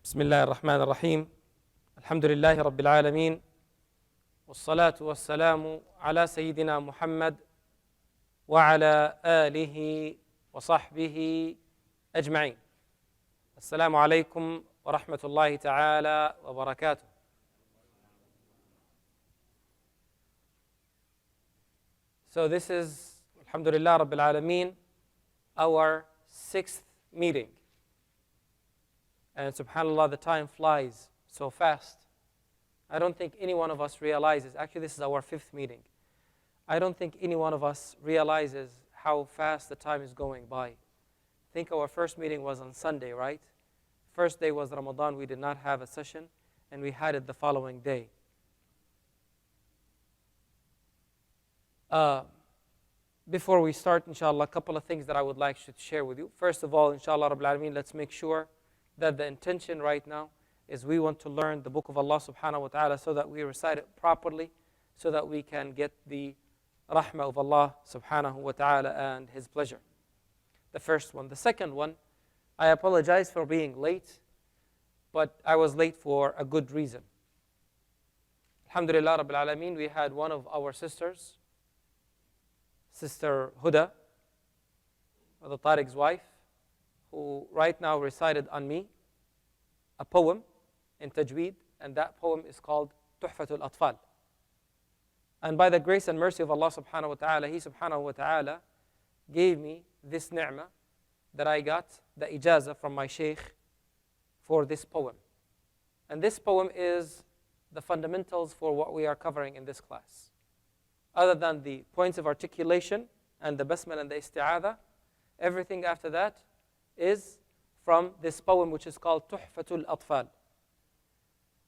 بسم الله الرحمن الرحيم. الحمد لله رب العالمين، والصلاة والسلام على سيدنا محمد وعلى آله وصحبه أجمعين. السلام عليكم ورحمة الله تعالى وبركاته. So this is, Alhamdulillah Rabbil Alameen, our 6th meeting. And subhanAllah, the time flies so fast. I don't think any one of us realizes, actually this is our 5th meeting. I don't think any one of us realizes how fast the time is going by. I think our first meeting was on Sunday, right? First day was Ramadan, we did not have a session, and we had it the following day. Before we start, inshallah, a couple of things that I would like to share with you. First of all, inshallah, Rabbil Alameen, let's make sure that the intention right now is we want to learn the book of Allah subhanahu wa ta'ala so that we recite it properly, so that we can get the rahmah of Allah subhanahu wa ta'ala and His pleasure. The first one. The second one, I apologize for being late, but I was late for a good reason. Alhamdulillah Rabbil Alameen, we had one of our sisters, Sister Huda, the Tariq's wife, who right now recited on me a poem in Tajweed, and that poem is called Tuhfat Al-Atfal. And by the grace and mercy of Allah subhanahu wa ta'ala, He subhanahu wa ta'ala gave me this ni'mah that I got, the ijazah from my shaykh for this poem. And this poem is the fundamentals for what we are covering in this class. Other than the points of articulation and the basmala and the isti'adha, everything after that is from this poem which is called Tuhfat Al-Atfal.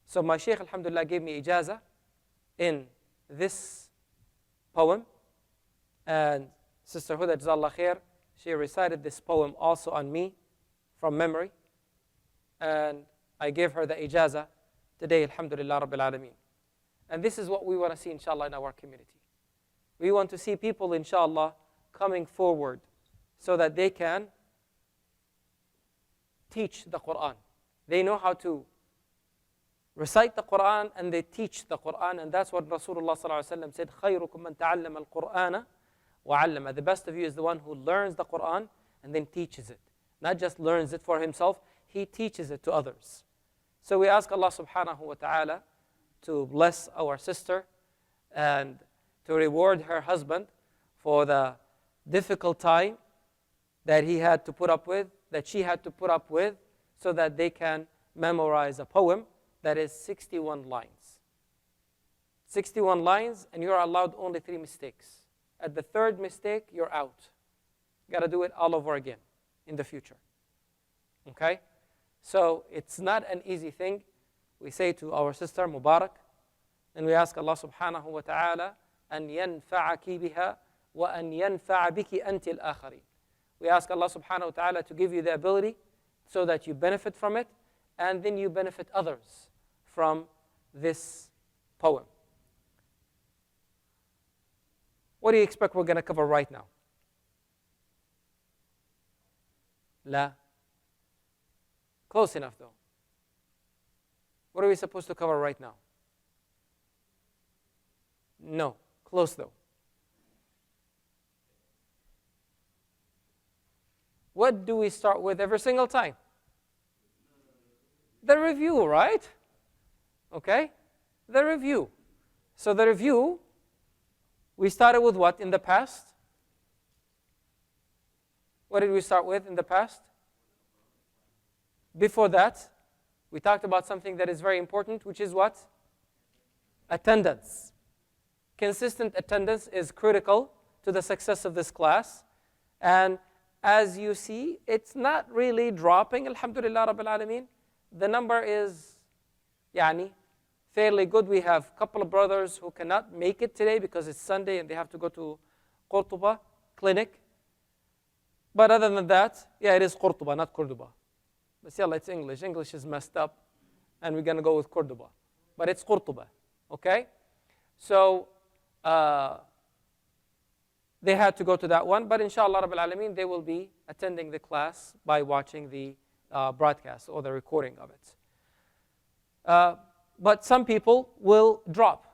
So my shaykh, alhamdulillah, gave me ijazah in this poem, and Sister Huda, Jazallah Khair, she recited this poem also on me from memory, and I gave her the ijazah today, alhamdulillah Rabbil Alameen. And this is what we want to see, inshallah, in our community. We want to see people, inshallah, coming forward so that they can teach the Quran. They know how to recite the Quran and they teach the Quran, and that's what Rasulullah ﷺ said, خَيْرُكُمْ مَنْ تَعَلَّمَ الْقُرْآنَ وَعَلَّمَ. The best of you is the one who learns the Quran and then teaches it. Not just learns it for himself, he teaches it to others. So we ask Allah subhanahu wa ta'ala to bless our sister and to reward her husband for the difficult time that he had to put up with, that she had to put up with, so that they can memorize a poem that is 61 lines. 61 lines, and you're allowed only 3 mistakes. At the 3rd mistake, you're out. You got to do it all over again in the future. Okay? So it's not an easy thing. We say to our sister, Mubarak, and we ask Allah subhanahu wa ta'ala, أن ينفعك بها وأن ينفع بك أنت الآخرين. We ask Allah subhanahu wa ta'ala to give you the ability so that you benefit from it, and then you benefit others from this poem. What do you expect we're going to cover right now? La. Close enough though. What are we supposed to cover right now? No. Close though. What do we start with every single time? The review, right? Okay? The review. So the review, we started with what in the past? What did we start with in the past? Before that, we talked about something that is very important, which is what? Attendance. Consistent attendance is critical to the success of this class. And as you see, it's not really dropping, alhamdulillah Rabbil Alameen. The number is fairly good. We have a couple of brothers who cannot make it today because it's Sunday and they have to go to Qurtuba clinic. But other than that, it is Qurtuba, not Cordoba. But yalla, it's English. English is messed up, and we're going to go with Cordoba. But it's Qurtuba, okay? So they had to go to that one, but inshallah Rabbil Alameen, they will be attending the class by watching the broadcast or the recording of it. But some people will drop.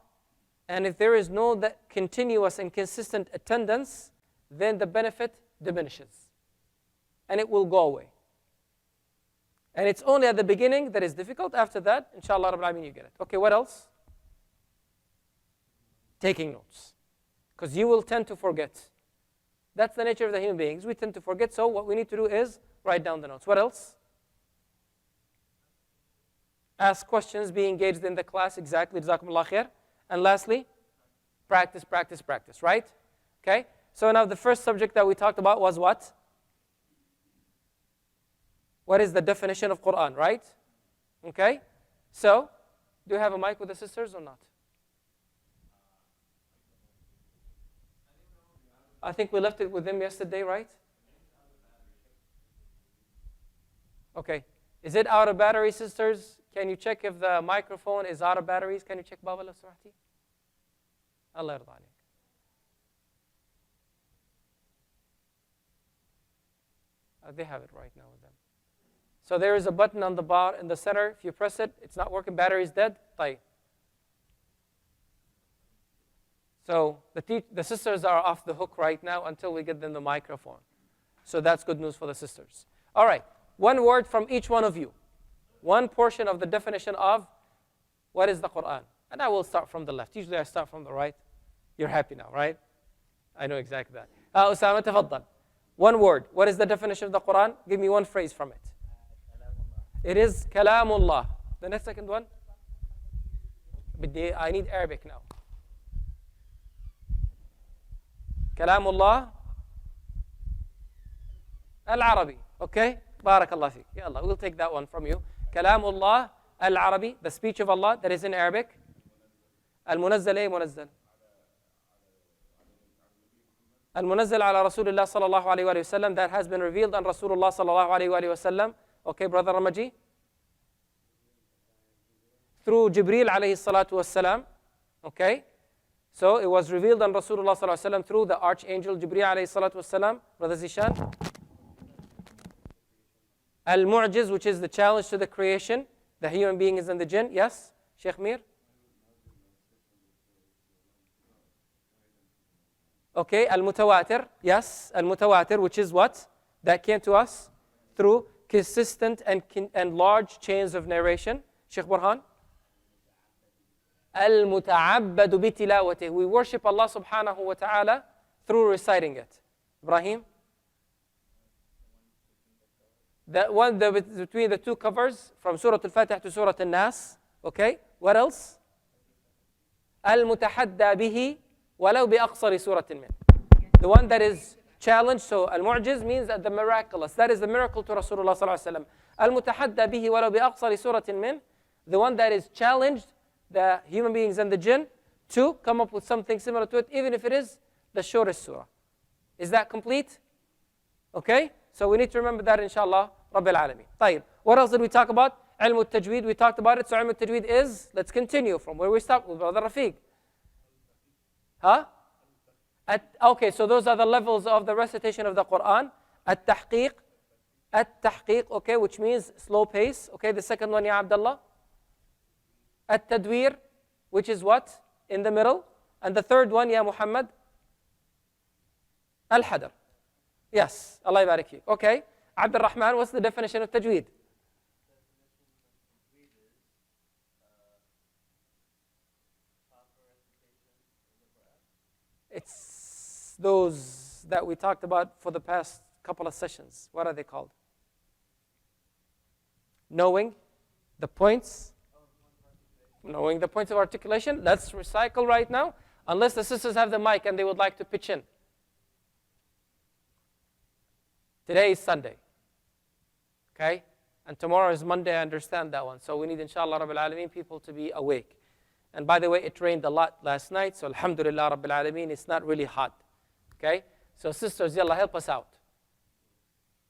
And if there is no that continuous and consistent attendance, then the benefit diminishes. And it will go away. And it's only at the beginning that is difficult. After that, inshallah, Rabbil Alameen, you get it. Okay, what else? Taking notes. Because you will tend to forget. That's the nature of the human beings. We tend to forget, so what we need to do is write down the notes. What else? Ask questions, be engaged in the class, exactly, jazakumullah khair. And lastly, practice, practice, practice, right? Okay, so now the first subject that we talked about was what? What is the definition of Quran, right? Okay, so do you have a mic with the sisters or not? I think we left it with them yesterday, right? Okay, is it out of battery, sisters? Can you check if the microphone is out of batteries? Can you check, Baba, لو سمحتي? Allah يرضى عليك. They have it right now with them. So there is a button on the bar in the center. If you press it, it's not working. Battery is dead. طيب. So the sisters are off the hook right now until we get them the microphone. So that's good news for the sisters. All right. One word from each one of you. One portion of the definition of what is the Quran. And I will start from the left. Usually I start from the right. You're happy now, right? I know exactly that. Usama, تفضل. One word. What is the definition of the Quran? Give me one phrase from it. It is kalamullah. The next second one? I need Arabic now. Kalamullah al-Arabi. Okay? Barakallah fiqh. Ya Allah, we'll take that one from you. Kalamullah al-Arabi, the speech of Allah that is in Arabic. Al-Munazzal ay Munazzal. Al-Munazzal ala Rasulullah sallallahu alayhi wa sallam, that has been revealed on Rasulullah sallallahu alayhi wa sallam. Okay, brother Ramaji? Through Jibreel alayhi salatu wassalam. Okay? So it was revealed on Rasulullah sallallahu alayhi wa sallam through the archangel Jibreel alayhi salatu wassalam. Brother Zishan? Al-Mu'jiz, which is the challenge to the creation, the human beings and the jinn. Yes, Sheikh Mir? Okay, Al-Mutawatir. Yes, Al-Mutawatir, which is what? That came to us through consistent and large chains of narration. Sheikh Burhan? Al-Muta'abbadu bitilawatih. We worship Allah subhanahu wa ta'ala through reciting it. Ibrahim? The one between the two covers from Surah Al-Fatih to Surah Al-Nas. Okay, what else? Al-Mutahadda bihi walau bi aqsari suratin min. The one that is challenged, so Al-Mu'jiz means that the miraculous. That is the miracle to Rasulullah sallallahu alaihi wasallam. Al-Mutahadda bihi walau bi aqsari suratin min. The one that is challenged, the human beings and the jinn, to come up with something similar to it, even if it is the shortest surah. Is that complete? Okay? So we need to remember that, inshallah, Rabbil Alameen. طيب. What else did we talk about? Ilm al-Tajweed, we talked about it. So Ilm al-Tajweed is, let's continue from where we stopped with Brother Rafiq. Huh? Okay, so those are the levels of the recitation of the Quran. At-Tahqiq. At-Tahqiq, okay, which means slow pace. Okay, the second one, Ya Abdullah. At-Tadwir, which is what? In the middle. And the third one, Ya Muhammad. Al-Hadr. Yes, Allah yabarik you. Okay, Abdul Rahman, what's the definition of Tajweed? It's those that we talked about for the past couple of sessions. What are they called? Knowing the points. Knowing the points of articulation. Let's recycle right now. Unless the sisters have the mic and they would like to pitch in. Today is Sunday. Okay? And tomorrow is Monday, I understand that one. So we need, inshallah, Rabbil Alameen, people to be awake. And by the way, it rained a lot last night. So alhamdulillah, Rabbil Alameen, it's not really hot. Okay? So sisters, yalla, help us out.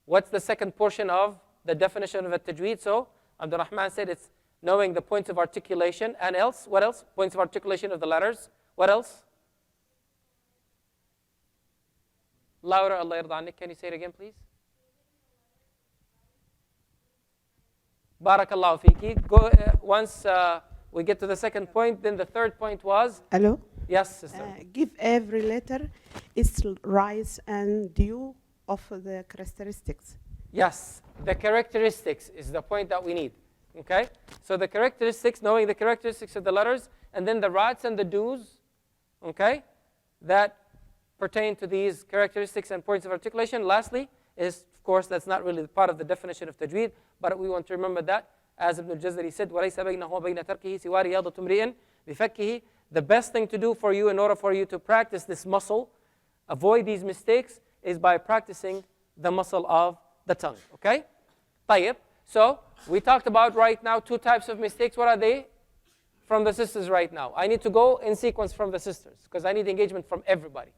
What's the second portion of the definition of a tajweed? So Abdul Rahman said it's knowing the points of articulation. And else? What else? Points of articulation of the letters. What else? Louder, Allah yarda annik. Can you say it again, please? Barakallahu fiki. Go, once we get to the second point, then the third point was? Hello? Yes, sister. Give every letter its rise and due of the characteristics. Yes, the characteristics is the point that we need. Okay? So the characteristics, knowing the characteristics of the letters, and then the rights and the dues, okay, that pertain to these characteristics and points of articulation. Lastly, is, of course, that's not really part of the definition of tajweed, but we want to remember that, as Ibn al-Jazari said, وَلَيْسَ بَيْنَهُ وَبَيْنَ تَرْكِهِ سِوَى رِيَاضَةُ امْرِئٍ بِفَكِّهِ. The best thing to do for you, in order for you to practice this muscle, avoid these mistakes, is by practicing the muscle of the tongue. Okay? طيب. So, we talked about right now 2 types of mistakes. What are they? From the sisters right now. I need to go in sequence from the sisters, because I need engagement from everybody.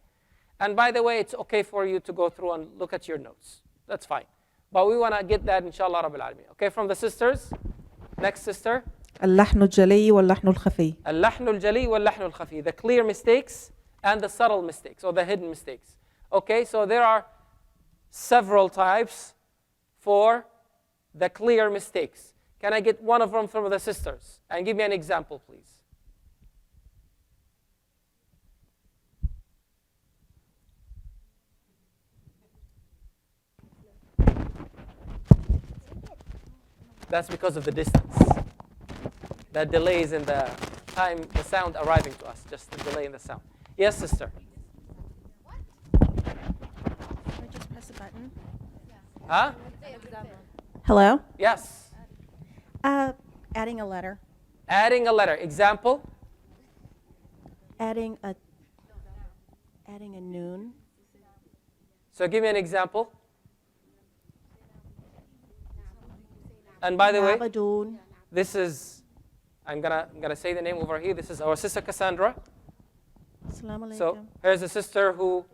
And by the way, it's okay for you to go through and look at your notes. That's fine. But we want to get that, inshallah, Rabbil Alameen. Okay, from the sisters. Next sister. اللحن الجلي واللحن الخفي. اللحن الجلي واللحن الخفي. The clear mistakes and the subtle mistakes, or the hidden mistakes. Okay, so there are several types for the clear mistakes. Can I get one of them from the sisters? And give me an example, please. That's because of the distance. That delays in the time, the sound arriving to us, just the delay in the sound. Yes, sister. Can I just press a button? Huh? Hello? Yes. Adding a letter. Adding a letter. Example? Adding a noon. So give me an example. And by the way, Nabadun. this is, I'm gonna say the name over here. This is our sister Cassandra. Assalamu alaikum. So here's a sister who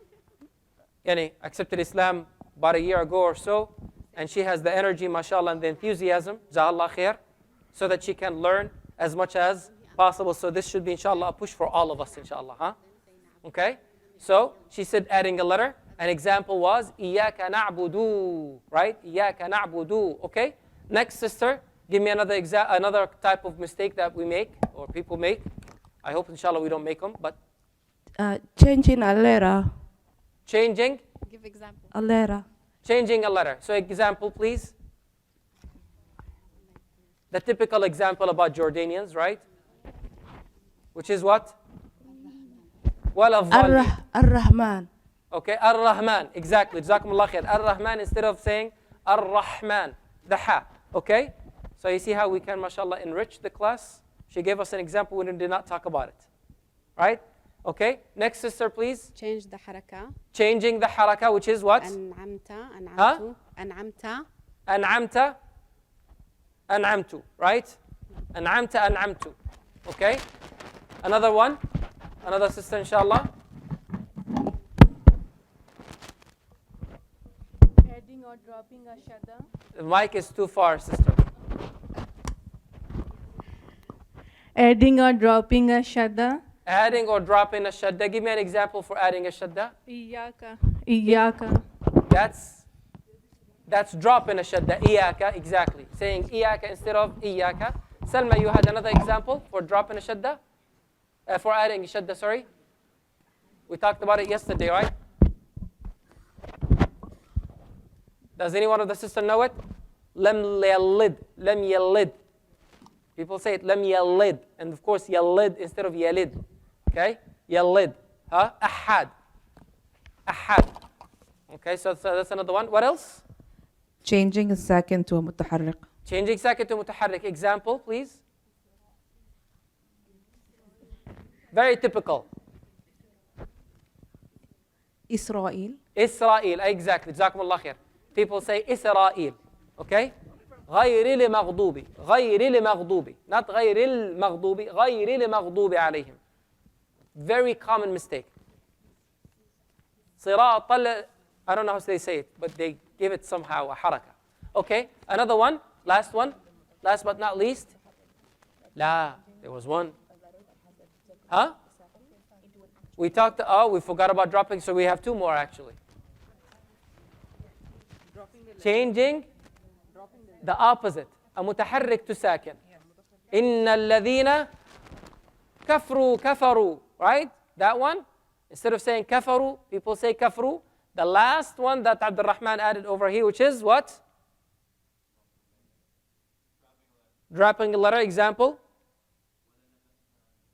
accepted Islam about a year ago or so, and she has the energy, mashallah, and the enthusiasm, jazakallah khair, so that she can learn as much as possible. So this should be, inshallah, a push for all of us, inshallah. Huh? Okay? So she said adding a letter. An example was, إِيَّاكَ نَعْبُدُ, right? إِيَّاكَ نَعْبُدُ, okay? Next sister, give me another type of mistake that we make, or people make. I hope, inshallah, we don't make them, but Changing a letter. changing? Give example. A letter. Changing a letter. So example, please. The typical example about Jordanians, right? Which is what? Ar-Rahman. Okay, Ar-Rahman. Exactly. Jazakumullah khair. Ar-Rahman instead of saying Ar-Rahman. The ha. Okay? So you see how we can, mashallah, enrich the class? She gave us an example when we did not talk about it. Right? Okay? Next sister, please. Change the haraka. Changing the haraka, which is what? أنعمت. Huh? أنعمت. أنعمت. أنعمت. Right? أنعمت. أنعمت. Okay? Another one. Another sister, inshallah. Adding or dropping a shadda. The mic is too far, sister. Adding or dropping a shadda. Adding or dropping a shadda. Give me an example for adding a shadda. Iyaka. Iyaka. That's dropping a shadda. Iyaka, exactly. Saying iyaka instead of iyaka. Salma, you had another example for dropping a shadda? For adding a shadda, sorry. We talked about it yesterday, right? Does any one of the sisters know it? Lam yalid. Lam yalid. People say it, lam yalid. And of course, yalid instead of yalid. Okay? Yalid. Huh? Ahad. Ahad. Okay, so that's another one. What else? Changing a second to a متحرك. Changing second to mutaharrik. Example, please. Very typical. Israel. Israel. Exactly. Jazakumullah khair. People say Israel. Okay? غير المغضوب. غير المغضوب. Not غير المغضوب. غير المغضوب عليهم. Very common mistake. صراط I don't know how they say it, but they give it somehow a haraka. Okay? Another one. Last one. Last but not least. La. There was one. Huh? We talked, we forgot about dropping, so we have 2 more actually. Changing the opposite. a mutaharrik to sakin. Inna alladhina kafaru, right? That one. Instead of saying kafaru, people say kafru. The last one that Abdul Rahman added over here, which is what? Dropping a letter. Example.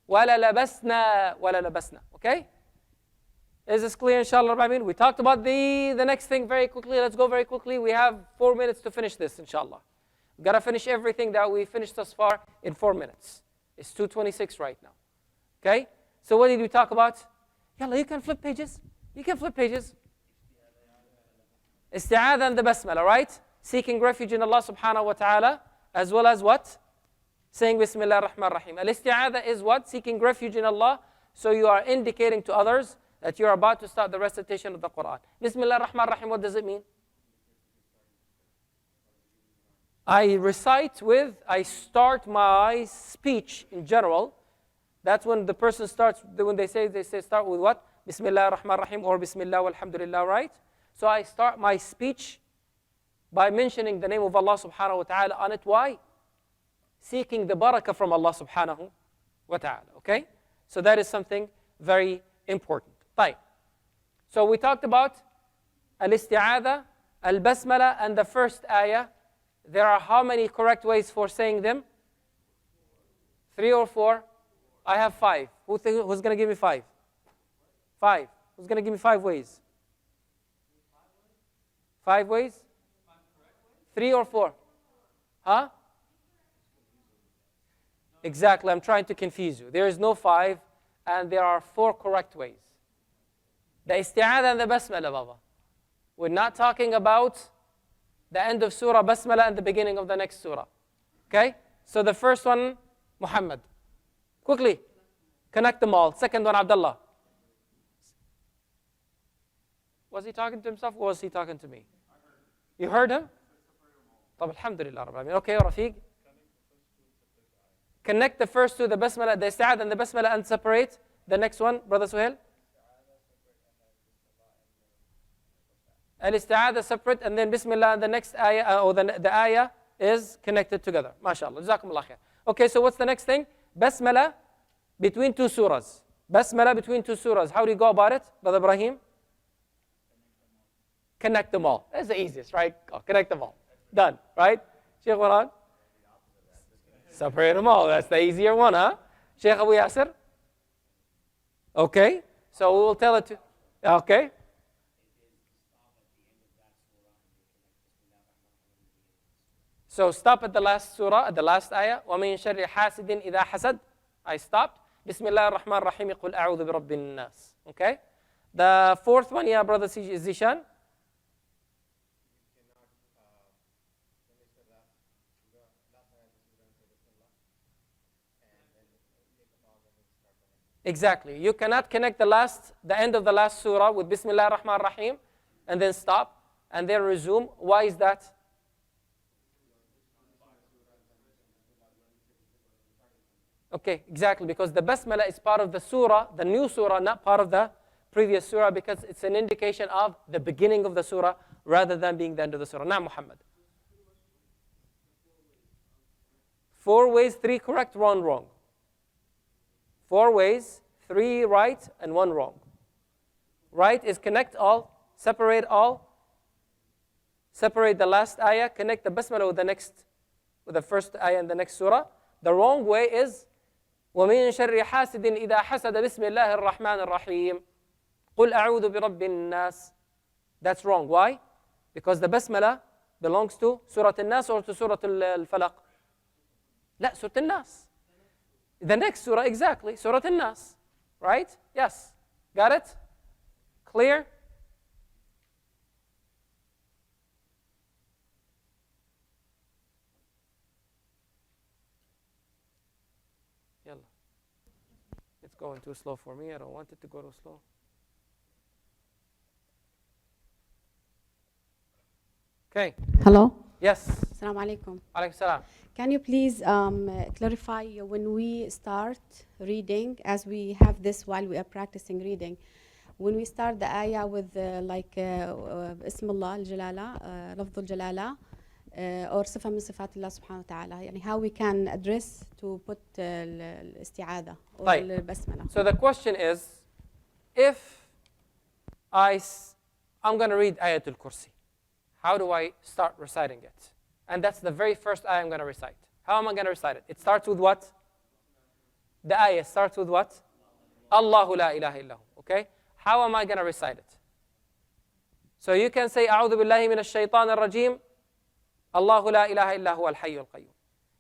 وَلَا لَبَسْنَا. Okay? Is this clear, inshallah? We talked about the next thing very quickly. Let's go very quickly. We have 4 minutes to finish this, inshallah. We've got to finish everything that we finished thus far in 4 minutes. It's 2:26 right now. Okay? So what did we talk about? Yalla, you can flip pages. You can flip pages. Isti'adha and the basmala, right? Seeking refuge in Allah subhanahu wa ta'ala, as well as what? Saying Bismillah ar-Rahman ar-Rahim. Al-isti'adha is what? Seeking refuge in Allah. So you are indicating to others that you're about to start the recitation of the Quran. Bismillah ar-Rahman ar-Rahim, what does it mean? I start my speech in general. That's when the person starts, when they say start with what? Bismillah ar-Rahman ar-Rahim or Bismillah walhamdulillah, right? So I start my speech by mentioning the name of Allah subhanahu wa ta'ala on it. Why? Seeking the barakah from Allah subhanahu wa ta'ala, okay? So that is something very important. طيب. So we talked about al-isti'adha, al-basmala, and the first ayah. There are how many correct ways for saying them? 3 or 4? I have 5. Who's going to give me 5? 5. Who's going to give me 5 ways? 5 ways? 3 or 4? Huh? Exactly, I'm trying to confuse you. There is no 5, and there are 4 correct ways. The isti'adha and the basmala, Baba. We're not talking about the end of surah basmala and the beginning of the next surah. Okay? So the first one, Muhammad. Quickly, connect them all. Second one, Abdullah. Was he talking to himself or was he talking to me? You heard him? طب alhamdulillah Rabbil Alamin. Okay, Rafiq. Connect the first two, the basmala, the isti'adha and the basmala, and separate. The next one, Brother Suhail. Al-isti'adha separate, and then bismillah, and the next ayah, or the ayah is connected together. MashaAllah. Jazakumullah khair. Okay, so what's the next thing? Basmala between 2 surahs. Basmala between 2 surahs. How do you go about it, Brother Ibrahim? Connect them all. That's the easiest, right? Oh, connect them all. Done, right? Sheikh Quran? Separate them all. That's the easier one, huh? Sheikh Abu Yasir? Okay, so we will tell it to. Okay. So stop at the last surah, at the last ayah. وَمِن شَرِّ حَاسِدٍ إِذَا حَسَدٍ. I stopped. Bismillah ar-Rahman ar-Rahim. قُلْ أَعُوذُ بِرَبِّ النَّاسِ. Okay. The fourth one, yeah, Brother Zishan. Exactly. You cannot connect the end of the last surah with Bismillah ar-Rahman ar-Rahim and then stop and then resume. Why is that? Okay, exactly, because the basmala is part of the surah, the new surah, not part of the previous surah, because it's an indication of the beginning of the surah rather than being the end of the surah. Now, Muhammad. 4 ways, 3 correct, 1 wrong. 4 ways, 3 right and 1 wrong. Right is connect all, separate all, separate the last ayah, connect the basmala with the first ayah and the next surah. The wrong way is وَمِن شَرِّ حَاسِدٍ إِذَا حَسَدَ بِسْمِ اللَّهِ الرَّحْمَنِ الرَّحِيمِ قُلْ أَعُوذُ بِرَبِّ النَّاسِ. That's wrong. Why? Because the basmala belongs to Surah Al-Nas or to Surah Al-Falaq. لا, Surah Al-Nas. The next surah, exactly, Surah Al-Nas. Right? Yes. Got it? Clear? Yalla. It's going too slow for me. I don't want it to go too slow. Okay. Hello. Yes. Assalamu alaikum. Alaykum salam. Can you please clarify when we start reading, as we have this while we are practicing reading, when we start the ayah with Ismullah al-Jalala, Lafdh al-Jalala, or صفة من صفات الله سبحانه وتعالى. يعني how we can address to put الاستعاذة or طيب. البسملة. So the question is, if I'm going to read Ayatul Kursi, how do I start reciting it? And that's the very first ayah I'm going to recite. How am I going to recite it? It starts with what? The ayah starts with what? Allahu la ilaha illahu. Okay? How am I going to recite it? So you can say, أعوذ بالله من الشيطان الرجيم, الله لا إله إلا هو الحي القيوم.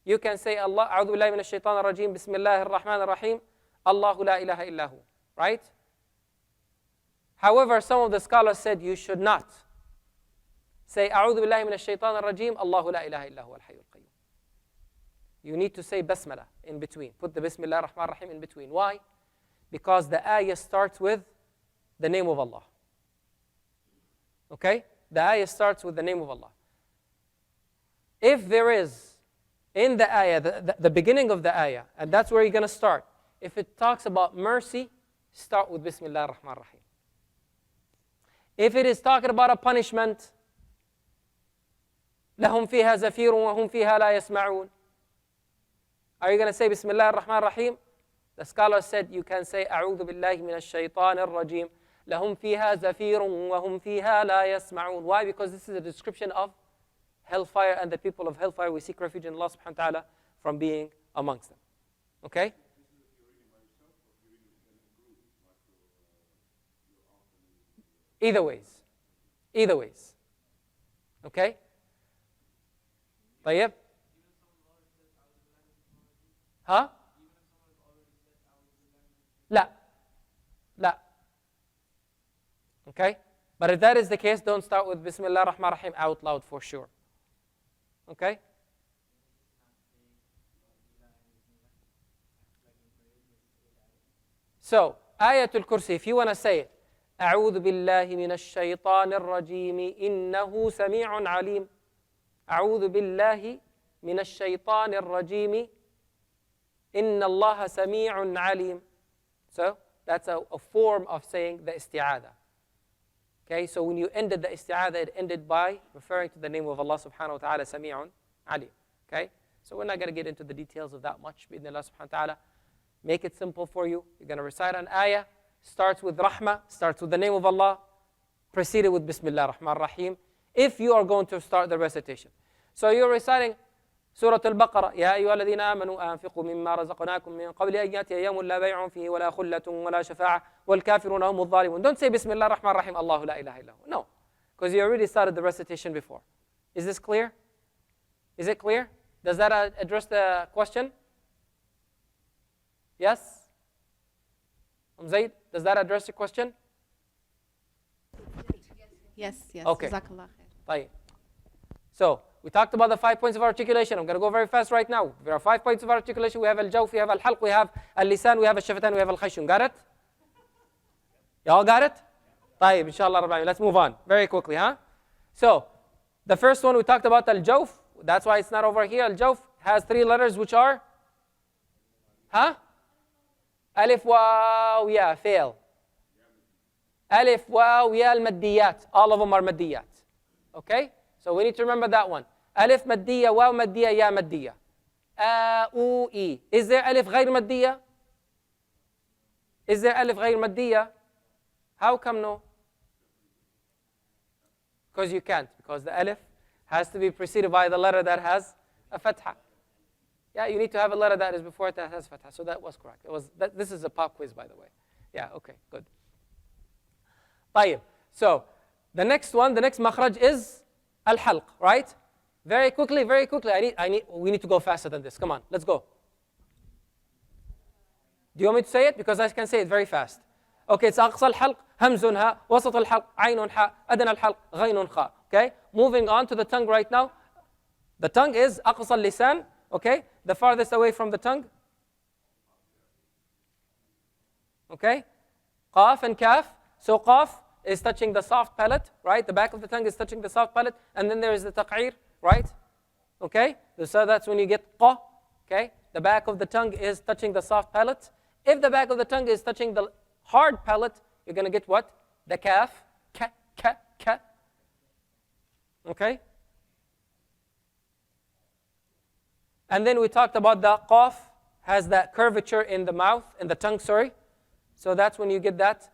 You can say, أعوذ بالله من الشيطان الرجيم, بسم الله الرحمن الرحيم, الله لا إله إلا هو. Right? However, some of the scholars said you should not say, أعوذ بالله من الشيطان الرجيم, الله لا إله إلا هو الحي القيوم. You need to say basmala in between. Put the Bismillah ar-Rahman ar-Rahim in between. Why? Because the ayah starts with the name of Allah. Okay? The ayah starts with the name of Allah. If there is in the ayah, the beginning of the ayah, and that's where you're going to start. If it talks about mercy, start with Bismillah ar-Rahman ar-Rahim. If it is talking about a punishment, لهم فيها زفير وهم فيها لا يسمعون. Are you going to say Bismillah ar-Rahman ar-Rahim? The scholar said you can say أعوذ بالله من الشيطان الرجيم لهم فيها زفير وهم فيها لا يسمعون. Why? Because this is a description of hellfire, and the people of hellfire, we seek refuge in Allah subhanahu wa ta'ala from being amongst them. Okay? Either ways. Either ways. Okay? طيب? Huh? لا. لا. Okay? But if that is the case, don't start with Bismillah ar-Rahman ar-Rahim out loud for sure. Okay? So, Ayatul Kursi, if you want to say it, أعوذ بالله من الشيطان الرجيم إنه سميع عليم. أعوذ بالله من الشيطان الرجيم إن الله سميع عليم. So, that's a form of saying the isti'adah. Okay, so when you ended the isti'adah, it ended by referring to the name of Allah subhanahu wa ta'ala, Sami'un Alim. Okay, so we're not going to get into the details of that much. Bi-idhnillah subhanahu wa ta'ala. Make it simple for you. You're going to recite an ayah, starts with rahmah, starts with the name of Allah, preceded with Bismillah ar-Rahman ar-Rahim, if you are going to start the recitation. So you're reciting Surah Al-Baqarah, يا أيها الذين آمنوا أنفقوا مما رزقناكم من قبل أن يأتي يوم لا بيع فيه ولا خلة ولا شفاعة والكافرون هم الظالمون. Don't say Bismillah ar-Rahman ar-Rahim, الله لا إله إلا هو. No, because you already started the recitation before. Is this clear? Is it clear? Does that address the question? Yes? Zaid, does that address your question? Yes, yes. Okay. جزاك الله خير. طيب. So, we talked about the 5 points of articulation. I'm going to go very fast right now. There are 5 points of articulation. We have al-jawf, we have al-halq, we have al-lisan, we have al-shafatan, we have al-khayshun. Got it? Y'all got it? طيب, inshallah rabbi. Let's move on very quickly, huh? So, the first one we talked about al-jawf. That's why it's not over here. Al-jawf has 3 letters which are? Huh? Alif, waw, ya, fail. Alif, waw, ya, al-maddiyat. All of them are maddiyat. Okay? So we need to remember that one. Alif maddiya, waw maddiya, ya maddiya. U, E. Is there alif غير maddiya? Is there alif غير maddiya? How come no? Because you can't. Because the alif has to be preceded by the letter that has a fatha. Yeah, you need to have a letter that is before it that has fatha. So that was correct. This is a pop quiz, by the way. Yeah, okay, good. طيب. So the next one, the next makhraj is al-halq, right? Very quickly, very quickly. We need to go faster than this. Come on, let's go. Do you want me to say it? Because I can say it very fast. Okay, it's aqsa al-halq, hamzun ha, wasat al-halq, aynun ha, adna al-halq, ghaynun kha. Okay, moving on to the tongue right now. The tongue is aqsa al-lisan, okay? The farthest away from the tongue. Okay? Qaf and kaf. So qaf is touching the soft palate, right? The back of the tongue is touching the soft palate, and then there is the taq'ir, right? Okay? So that's when you get qa, okay? The back of the tongue is touching the soft palate. If the back of the tongue is touching the hard palate, you're going to get what? The kaf, ka, ka, ka. Okay? And then we talked about the qaf has that curvature in the mouth, in the tongue, sorry. So that's when you get that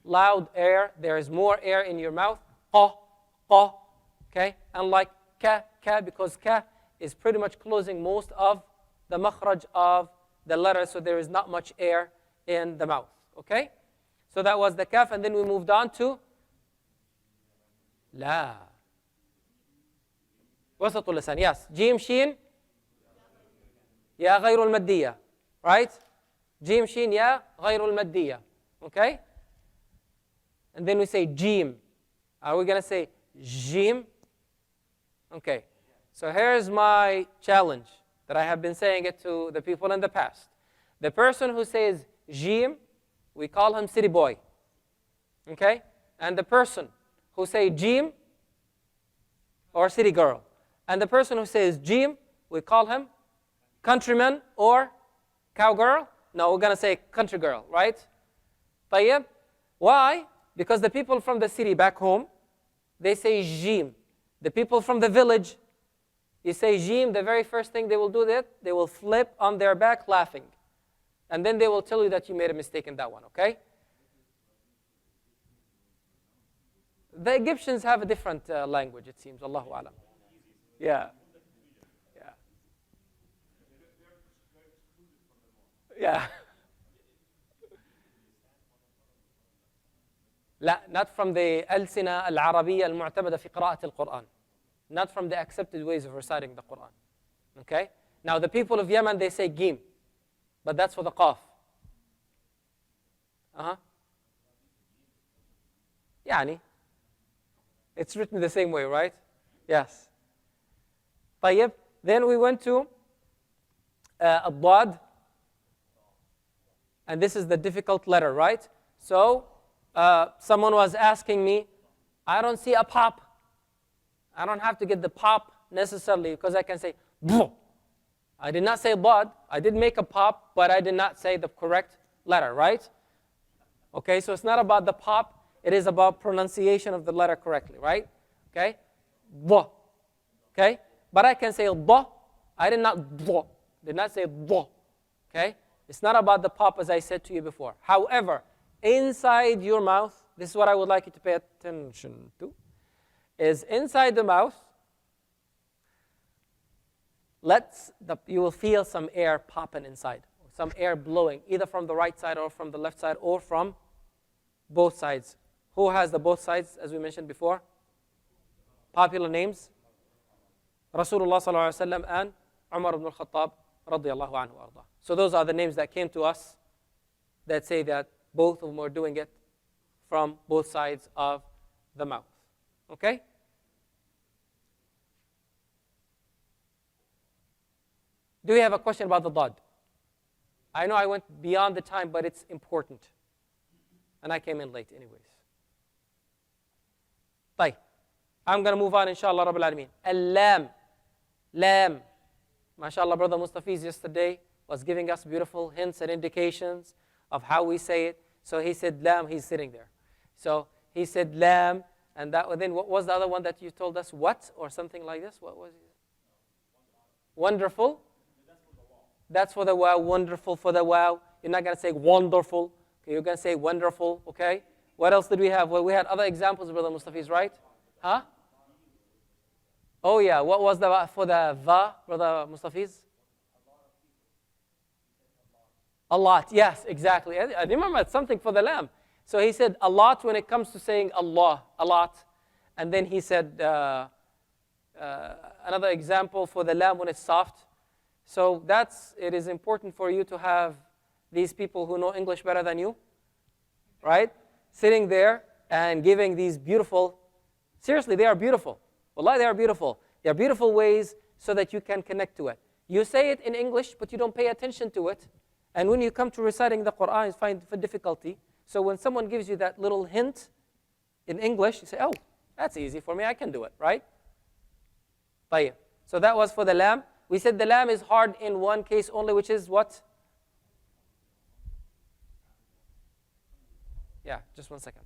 loud air. There is more air in your mouth. Qa, qa, okay? Unlike ka, ka, because ka is pretty much closing most of the makhraj of the letter, so there is not much air in the mouth, okay? So that was the kaf, and then we moved on to la. وسط اللسان, yes. جيم شين يا غير المادية, right? جيم شين يا غير المادية, okay? And then we say jim. Are we going to say jim? Okay. So here's my challenge that I have been saying it to the people in the past. The person who says jim, we call him city boy. Okay? And the person who says jim, or city girl. And the person who says jim, we call him countryman or cowgirl. No, we're going to say country girl, right? طيب. Why? Because the people from the city back home, they say jim. The people from the village, you say jim, the very first thing they will do that, they will flip on their back laughing. And then they will tell you that you made a mistake in that one, okay? The Egyptians have a different language, it seems, Allahu Alam. Yeah. Yeah. Yeah. لا, not from the ألسنة العربية المعتمدة في قراءة القرآن. Not from the accepted ways of reciting the Quran. Okay? Now the people of Yemen, they say gim, but that's for the qaf. يعني. It's written the same way, right? Yes. طيب. Then we went to الضاد. And this is the difficult letter, right? So, someone was asking me, I don't see a pop. I don't have to get the pop necessarily because I can say bh. I did not say dad. I did make a pop, but I did not say the correct letter, right? Okay, so it's not about the pop. It is about pronunciation of the letter correctly, right? Okay? Bh. Okay? But I can say bh. I did not bh. Did not say bh. Okay? It's not about the pop as I said to you before. However, inside your mouth, this is what I would like you to pay attention to, is inside the mouth, you will feel some air popping inside, some air blowing, either from the right side or from the left side or from both sides. Who has the both sides, as we mentioned before? Popular names? Rasulullah sallallahu alaihi wasallam and Umar ibn al-Khattab radiyallahu anhu arda. So those are the names that came to us that say that both of them are doing it from both sides of the mouth. Okay? Do we have a question about the dad? I know I went beyond the time, but it's important. And I came in late anyways. طيب. I'm going to move on, inshallah, Rabbil Alameen. Al-lam. Lam. MashaAllah, Brother Mustafiz yesterday was giving us beautiful hints and indications of how we say it. So he said lam, he's sitting there. So he said lam, and then what was the other one that you told us? What? Or something like this? What was it? Wonderful? That's for the wow. Wonderful for the wow. You're not going to say wonderful. Okay, you're going to say wonderful, okay? What else did we have? Well, we had other examples, Brother Mustafiz, right? Huh? Oh yeah, what was for the va, Brother Mustafiz? A lot, yes, exactly. I remember something for the lamb. So he said a lot when it comes to saying Allah, a lot. And then he said another example for the lamb when it's soft. So it is important for you to have these people who know English better than you, right? Sitting there and giving these beautiful, seriously, they are beautiful. Wallahi, they are beautiful. They are beautiful ways so that you can connect to it. You say it in English, but you don't pay attention to it. And when you come to reciting the Quran, you find difficulty. So when someone gives you that little hint in English, you say, oh, that's easy for me, I can do it, right? طيب. So that was for the lam. We said the lam is hard in one case only, which is what? Yeah, just 1 second.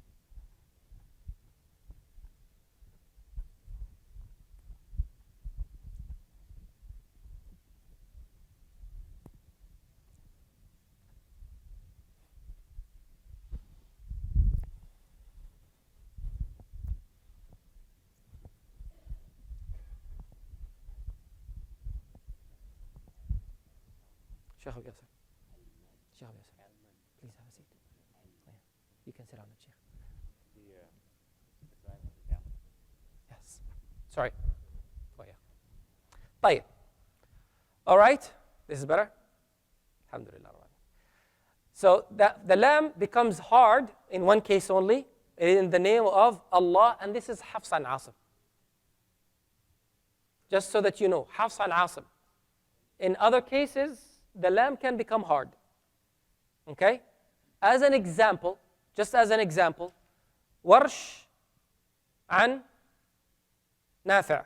Sheikh Abu Yasser. Sheikh Abu Yasser. Please have a seat. You can sit down, Sheikh. Yes. Sorry. Oh, yeah. طيب. All right. This is better? Alhamdulillah. So the lam becomes hard in one case only, in the name of Allah, and this is Hafs and Asim. Just so that you know, Hafs and Asim. In other cases, the lam can become hard. Okay? As an example, just as an example, Warsh an Nafi'.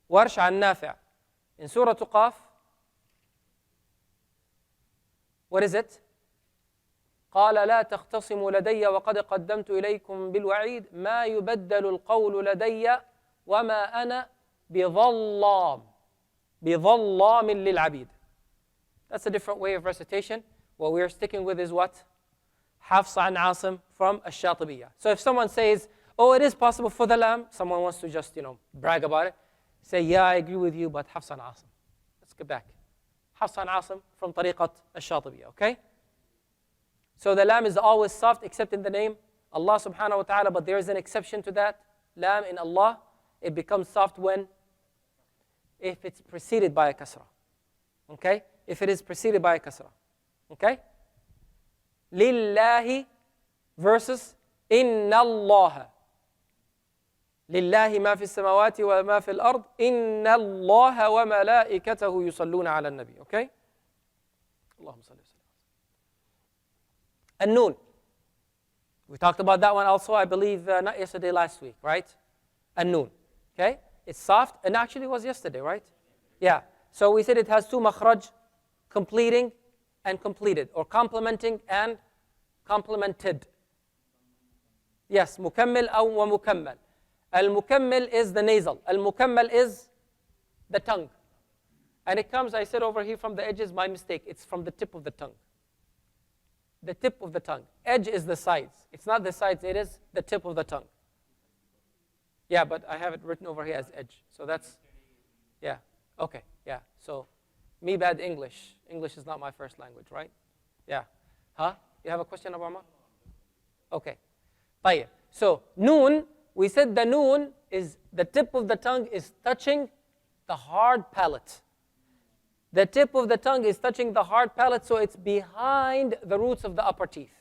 Warsh an Nafi'. In Surah Qaf, what is it? قال لا تختصموا لدي وقد قدمت إليكم بالوعيد ما يبدل القول لدي وما أنا بظلام للعبيد. That's a different way of recitation. What we are sticking with is what? Hafs an Asim from Ash-Shatibiyya. So if someone says, oh, it is possible for the lam, someone wants to just, brag about it, say, yeah, I agree with you, but Hafs an Asim. Let's get back. Hafs an Asim from Tariqat Ash-Shatibiyya, okay? So the lam is always soft except in the name Allah subhanahu wa ta'ala, but there is an exception to that. Lam in Allah, it becomes soft if it's preceded by a kasra. Okay? If it is preceded by a kasra. Okay? Lillahi versus inna Allah. Lillahi ma fi samawati wa ma fi al-ard. Inna Allah wa malaikatahu yusalluna ala nabi. Okay? Allahumma salli. An-Noon. We talked about that one also, I believe, not yesterday, last week, right? An-Noon. Okay? It's soft, and actually it was yesterday, right? Yeah. So we said it has two makhraj, completing and completed, or complementing and complemented. Yes, mukammil wa mukammal. Al-mukammil is the nasal. Al-mukammal is the tongue. And it comes, I said over here from the edges, my mistake. It's from the tip of the tongue. The tip of the tongue. Edge is the sides. It's not the sides, it is the tip of the tongue. Yeah, but I have it written over here as edge. So that's, yeah, okay, yeah. So, me bad English. English is not my first language, right? Yeah. Huh? You have a question, Abu Ammar? Okay. طيب. So, noon, we said the noon is, the tip of the tongue is touching the hard palate. The tip of the tongue is touching the hard palate, so it's behind the roots of the upper teeth.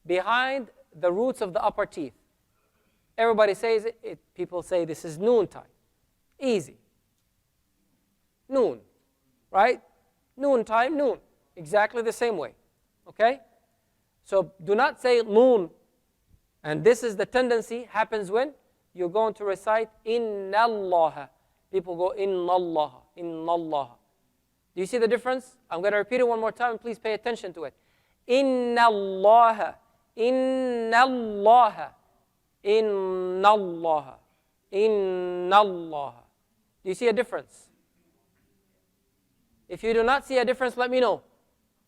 Behind the roots of the upper teeth. Everybody says it, people say this is noon time. Easy. Noon, right? Noon time, noon. Exactly the same way, okay? So do not say noon. And this is the tendency, happens when you're going to recite Inna Allah. People go Inna Allah, Inna Allah. Do you see the difference? I'm going to repeat it one more time, and please pay attention to it. Inna Allah, Inna Allah, Inna Allah, Inna Allah. Do you see a difference? If you do not see a difference, let me know.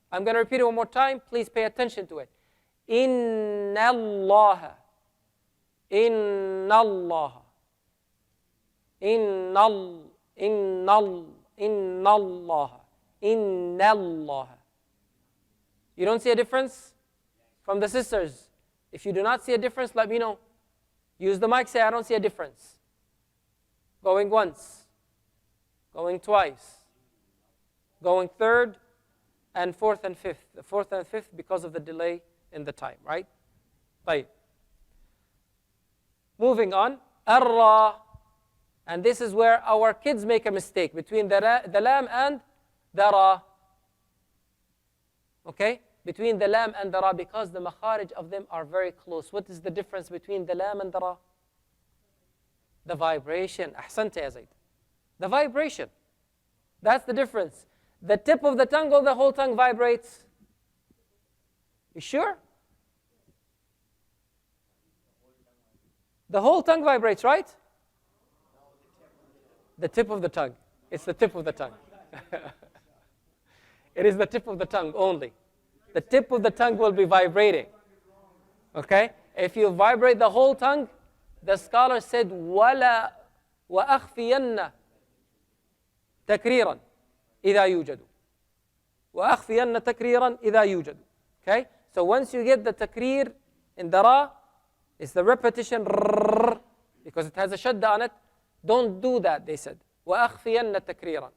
I'm going to repeat it one more time. Please pay attention to it. Inna Allah, Inna Allah, Inna Allah, Inna Allah. Inna Allah. Inna Allah. You don't see a difference? From the sisters. If you do not see a difference, let me know. Use the mic, say, I don't see a difference. Going once. Going twice. Going third and fourth and fifth. The fourth and fifth because of the delay in the time, right? طيب. Moving on. Ar-Ra. And this is where our kids make a mistake between the lam and the ra. Okay? Between the lam and the ra, because the makharij of them are very close. What is the difference between the lam and the ra? The vibration. Ahsanta ya Zayd. The vibration. That's the difference. The tip of the tongue or the whole tongue vibrates? You sure? The whole tongue vibrates, right? The tip of the tongue. It's the tip of the tongue. It is the tip of the tongue only. The tip of the tongue will be vibrating. Okay? If you vibrate the whole tongue, the scholar said, وَلَا وَأَخْفِيَنَّ تَكْرِيرًا إِذَا يُوجَدُ. وأخفين تكريرا إذا يوجد. Okay? So once you get the takrir in the ra, it's the repetition because it has a shadda on it. Don't do that, they said. وأخفين تكريرا.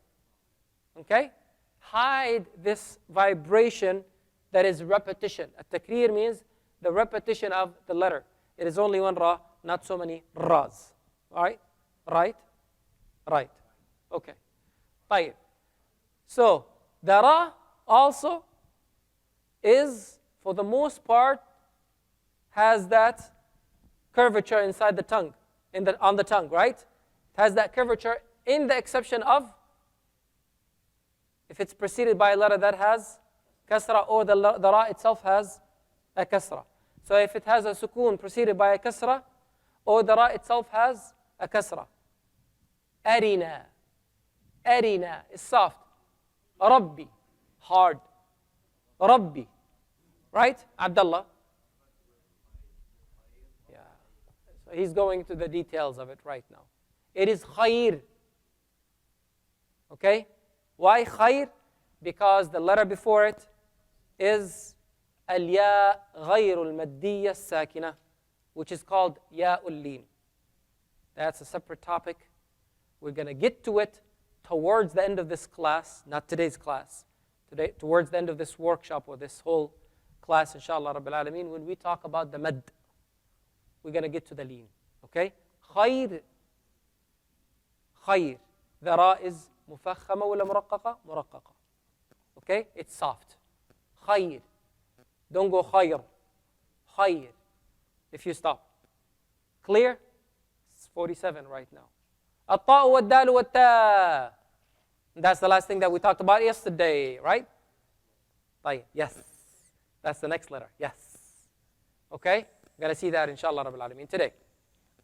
Okay? Hide this vibration that is repetition. التكرير means the repetition of the letter. It is only one ra, not so many ras. All right? Right? Right. Okay. طيب. So, the ra also is, for the most part, has that curvature inside the tongue, on the tongue, right? It has that curvature in the exception of if it's preceded by a letter that has kasra or the ra itself has a kasra. So if it has a sukoon preceded by a kasra or the ra itself has a kasra. Arina. Arina is soft. Rabbi, hard. Rabbi, right? Abdullah. Yeah. So he's going to the details of it right now. It is khair. Okay? Why khair? Because the letter before it is al-ya ghayr al-maddiyya as-sakina, which is called ya ul-lin. That's a separate topic. We're going to get to it towards the end of this class, not today's class. Today, towards the end of this workshop or this whole class, inshallah Rabbil Alameen, when we talk about the mad, we're going to get to the lean. Okay? Khayr. Khayr. The ra is mufakhama wala muraqqaqa? Muraqqaqa. Okay? It's soft. Khayr. Don't go khayr. Khayr. If you stop. Clear? It's 47 right now. الطاء والدال والتاء. That's the last thing that we talked about yesterday, right? طيب, yes. That's the next letter, yes. Okay? We're going to see that inshallah Rabbil Alameen today.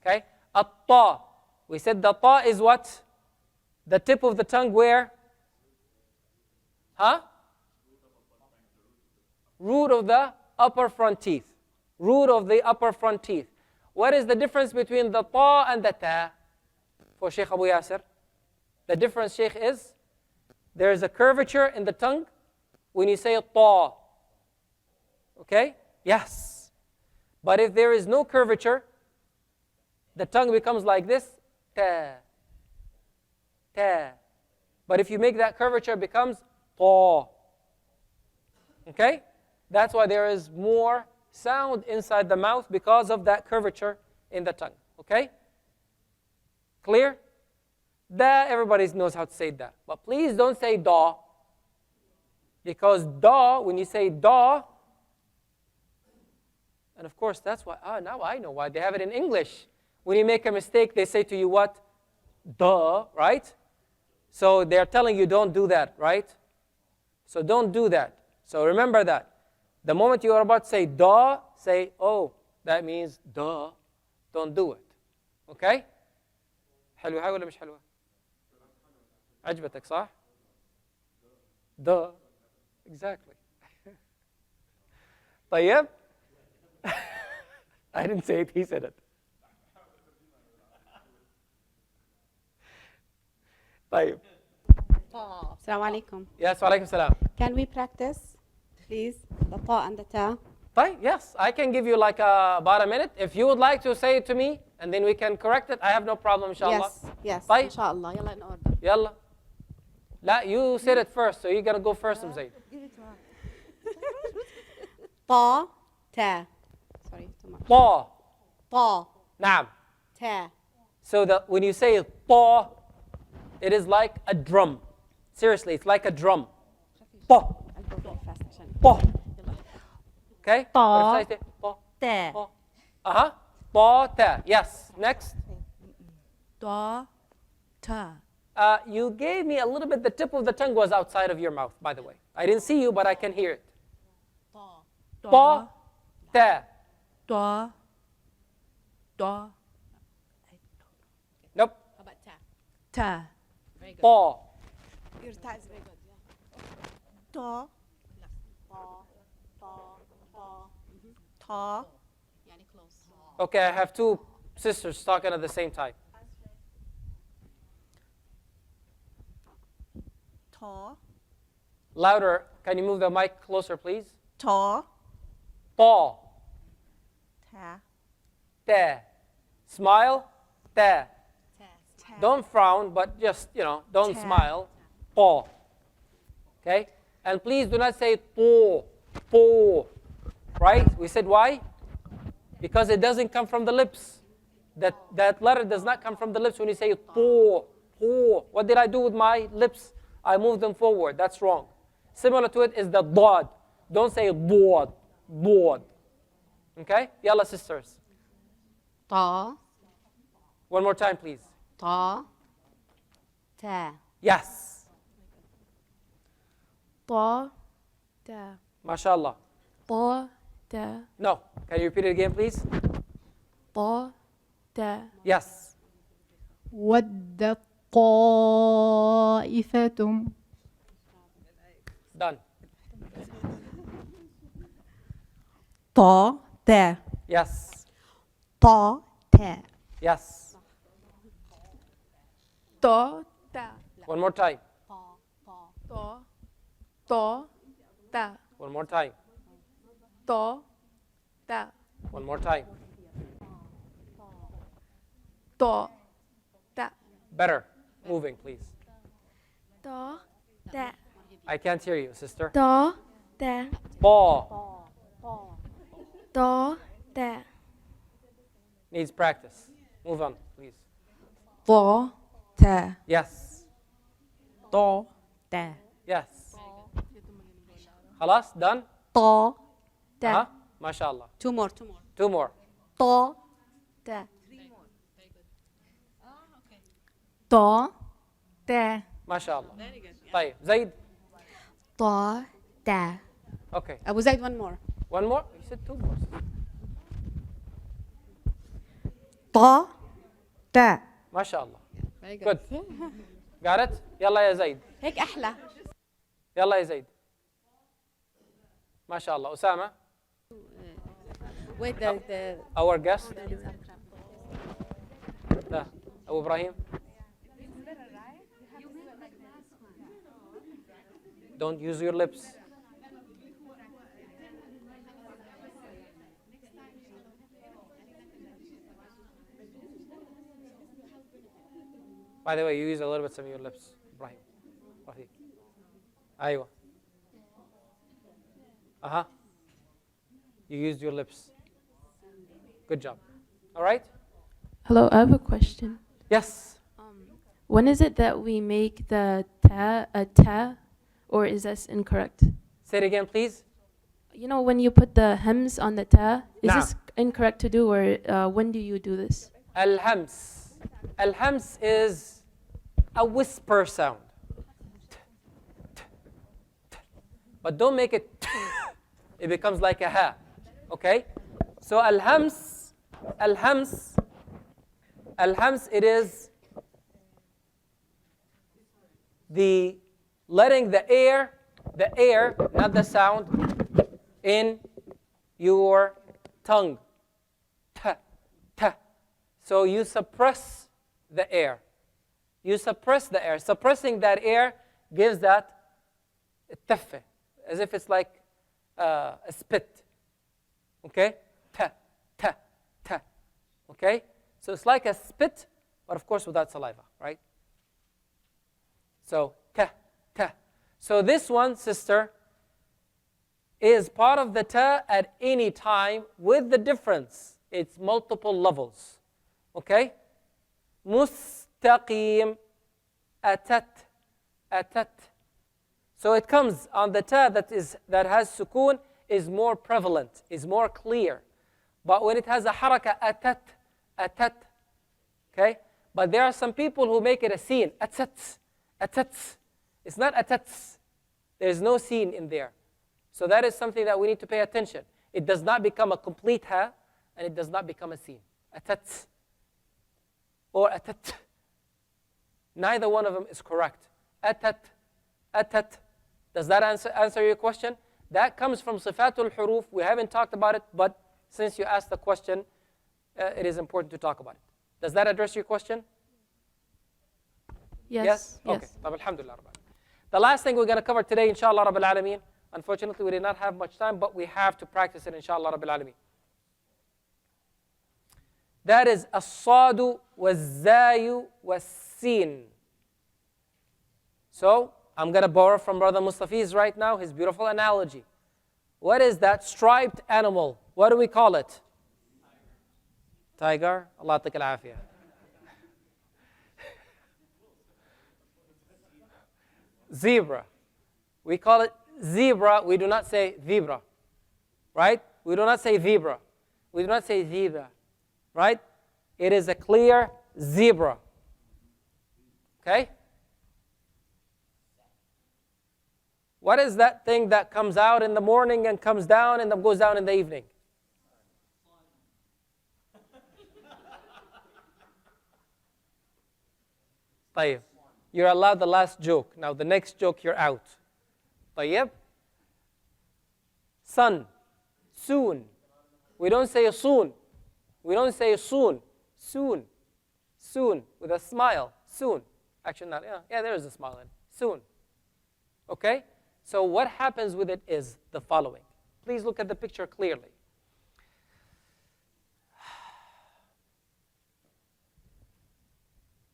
Okay? الطاء. We said the ta is what? The tip of the tongue where? Huh? Root of the upper front teeth. Root of the upper front teeth. What is the difference between the ta and the ta? For Sheikh Abu Yasir. The difference, Sheikh, is there is a curvature in the tongue when you say ta. Okay? Yes. But if there is no curvature, the tongue becomes like this. Ta. Ta. But if you make that curvature, it becomes ta. Okay? That's why there is more sound inside the mouth because of that curvature in the tongue. Okay? Clear? Da, everybody knows how to say da. But please don't say da. Because da, when you say da, and of course that's why, now I know why. They have it in English. When you make a mistake, they say to you what? Da, right? So they're telling you don't do that, right? So don't do that. So remember that. The moment you are about to say da, say, oh, that means da. Don't do it. Okay? حلوة هاي ولا مش حلوة؟ عجبتك صح؟ Da. Exactly. طيب? I didn't say it, he said it. طيب. Assalamu alaikum. Yes, wa alaikum salam. Can we practice, please, the ta and the ta? طيب, yes, I can give you like about a minute. If you would like to say it to me, and then we can correct it, I have no problem, inshallah. Yes, yes, طيب. inshallah. Yalla in order. يلا. لا, you said it first, so you gotta go first, Mzaid. Ta, ta. Sorry, too much. طا. Ta, نعم. ta. So that when you say طا, it is like a drum. Seriously, it's like a drum. طا. I'll go very fast عشان. طا. Okay? طا. What if I say طا? تا. طا. Uh-huh. طا تا. Yes. Next. Ta. Ta. You gave me a little bit, the tip of the tongue was outside of your mouth, by the way. I didn't see you, but I can hear it. طا. تا. Ta. Ta. Nope. How about ta? Ta. طا. Your ta is very good. Yeah. تا. Ta, ta, ta. تا. يعني close. Okay, I have two sisters talking at the same time. تا. Louder, Can you move the mic closer, please? Ta. Ta. Ta. Ta. Smile. Ta. Ta. Don't frown, but just, don't Ta. smile. Ta. Okay? And please do not say to. Po. Right? We said why? Because it doesn't come from the lips. That letter does not come from the lips when you say to. To. What did I do with my lips? I moved them forward. That's wrong. Similar to it is the dad. Don't say dad. Dad. Okay? Yalla, sisters. Ta, One more time, please. ta, ta. Yes. Ta, ta, MashaAllah. ta, ta, No. Can you repeat it again, please? ta, ta. Yes. ود طائفة Done. Ta, ta. Yes. Ta, ta. Yes. Ta, ta, One more time. ta, ta, ta, One more time. ta, ta, One more time. ta, ta, Better. Moving, please. ta, ta, I can't hear you, sister. ta, ta, Pa. ta, ta. Needs practice. Move on, please. Ta, ta. Yes. Ta, ta. Yes. Halas? Done? Ta, Huh? MashaAllah. Two more. Two more. ta. Ta, طا تا MashaAllah. طيب. Zaid? Ta, ta. Okay. Abu Zaid, one more. One more? You said two more. Ta, ta. MashaAllah. Very Good. Got it? Yalla ya Zaid. هيك أحلى. Yalla ya Zaid. MashaAllah. Usama, Wait, the our guest. Abu Ibrahim. Don't use your lips. By the way, you use a little bit of your lips, Ibrahim. Rafiq. Aywa. You used your lips. Good job. All right? Hello, I have a question. Yes. When is it that we make the ta a ta, or is this incorrect? Say it again, please. You know, when you put the hems on the ta, is Naam. this incorrect to do, or when do you do this? Al-hams. Al-hams is a whisper sound. But don't make it it becomes like a ha. Okay? So al-hams, it is the letting the air, not the sound, in your tongue. Ta, ta. So you suppress the air. You suppress the air. Suppressing that air gives that taffe, as if it's like a spit. Okay? Ta, ta, ta. Okay? So it's like a spit, but of course without saliva, right? So, ta, ta. So this one, sister, is part of the ta at any time with the difference. It's multiple levels. Okay? Mustaqim, atat, atat. So it comes on the ta that has sukoon is more prevalent, is more clear. But when it has a haraka, atat, atat. Okay? But there are some people who make it a sin, atat, atat. It's not atat. There's no sin in there. So that is something that we need to pay attention. It does not become a complete ha, and it does not become a sin. Atat or atat. Neither one of them is correct. Atat, atat. Does that answer your question? That comes from sifatul huruf. We haven't talked about it, but since you asked the question, it is important to talk about it. Does that address your question? Yes. Okay. طب, alhamdulillah. The last thing we're going to cover today, inshallah, Rabbil Alameen, Unfortunately, we did not have much time, but we have to practice it, inshallah Rabbil Alameen. That is as-sadu was-zayu was-sin. So, I'm going to borrow from Brother Mustafiz right now, his beautiful analogy. What is that striped animal? What do we call it? Tiger? Allah take al-afiyah. Zebra. We call it zebra. We do not say zebra. Right? We do not say zebra. We do not say zebra. Right? It is a clear zebra. Okay? What is that thing that comes out in the morning and comes down and then goes down in the evening? طيب. You're allowed the last joke. Now the next joke, you're out. طيب. Sun. Soon. We don't say soon. We don't say soon. Soon. Soon. With a smile. Soon. Actually not. Yeah, there is a smile in it. Soon. Okay? So what happens with it is the following. Please look at the picture clearly.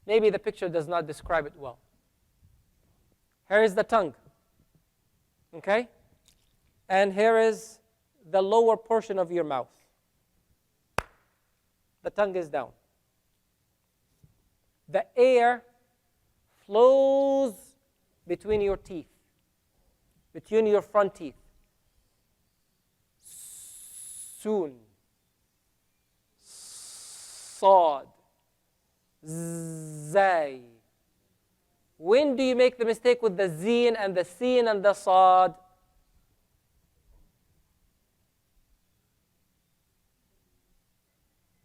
Maybe the picture does not describe it well. Here is the tongue. Okay? And here is the lower portion of your mouth. The tongue is down. The air flows between your teeth, between your front teeth. Soon. Sad. Zay. When do you make the mistake with the zeen and the seen and the sad?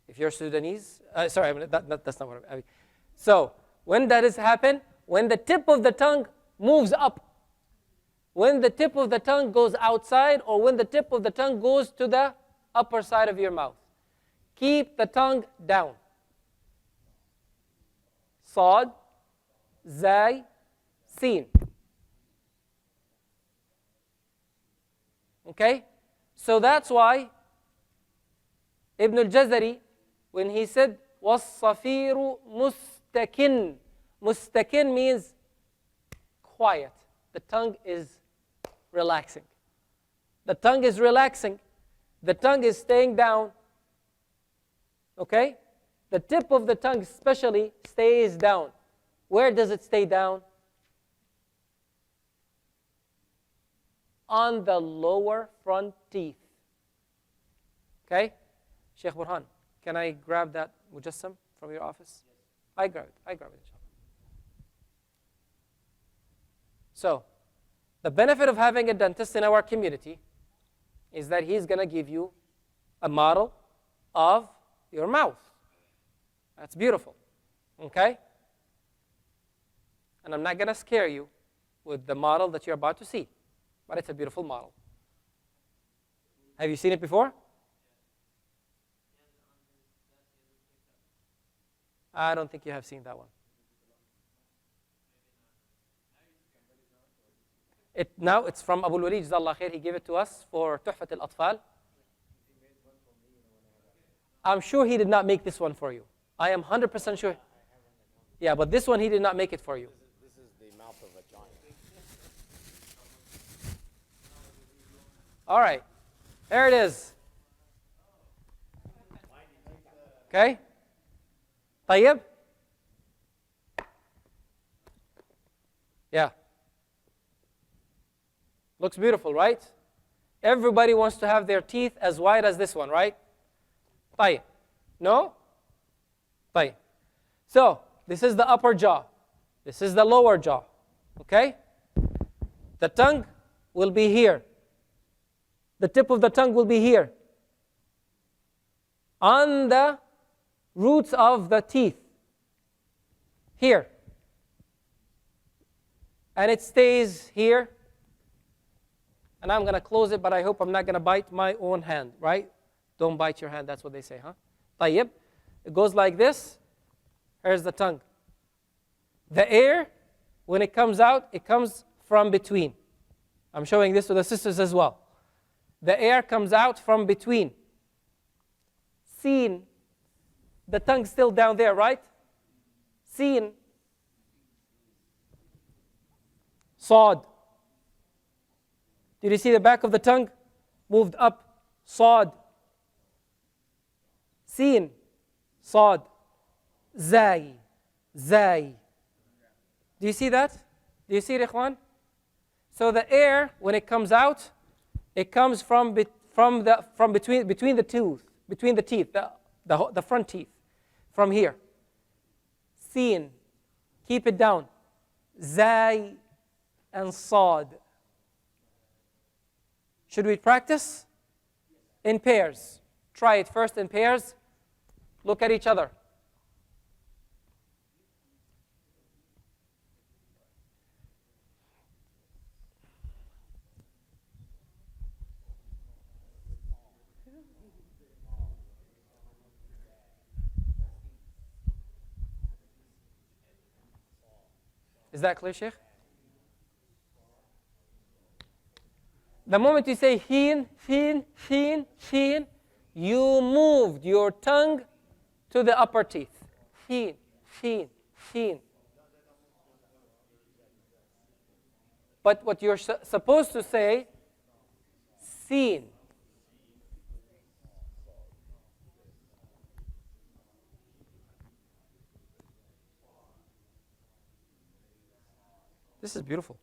If you're Sudanese, that's not what I mean. So, when that has happened, when the tip of the tongue moves up, when the tip of the tongue goes outside, or when the tip of the tongue goes to the upper side of your mouth, keep the tongue down. Sad, Zay, Seen. Okay? So that's why Ibn al-Jazari, when he said, وَالصَّفِيرُ مُسْتَكِن. Mustakin means quiet. The tongue is relaxing. The tongue is relaxing. The tongue is staying down. Okay? The tip of the tongue especially stays down. Where does it stay down? On the lower front teeth. Okay? Sheikh Burhan, can I grab that mujassam from your office? Yes. I grab it, inshallah. So, the benefit of having a dentist in our community is that he's going to give you a model of your mouth. That's beautiful. Okay? And I'm not going to scare you with the model that you're about to see, but it's a beautiful model. Have you seen it before? I don't think you have seen that one. Now it's from Abu al-Walid, Jazakallah khair. He gave it to us for Tuhfat Al-Atfal. I'm sure he did not make this one for you. I am 100% sure. Yeah, but this one he did not make it for you. This is the mouth of a giant. All right, there it is. Okay? طيب? Yeah. Looks beautiful, right? Everybody wants to have their teeth as wide as this one, right? طيب. No? طيب. So, this is the upper jaw. This is the lower jaw. Okay? The tongue will be here. The tip of the tongue will be here. On the roots of the teeth. Here. And it stays here. And I'm going to close it, but I hope I'm not going to bite my own hand, right? Don't bite your hand, that's what they say, huh? طيب. It goes like this. Here's the tongue. The air, when it comes out, it comes from between. I'm showing this to the sisters as well. The air comes out from between. Seen. The tongue's still down there, right? Seen. Sod. Did you see the back of the tongue? Moved up. Sod. Seen. Sod. Zai. Zai. Do you see that? Do you see it, Ikhwan? So the air, when it comes out, it comes from between the teeth, the front teeth, from here. Seen. Keep it down. Zai and Sad. Should we practice? In pairs. Try it first in pairs. Look at each other. Is that clear, Sheikh? The moment you say heen, heen, heen, heen, you moved your tongue to the upper teeth. Heen, heen, heen. But what you're supposed to say, seen. This is beautiful.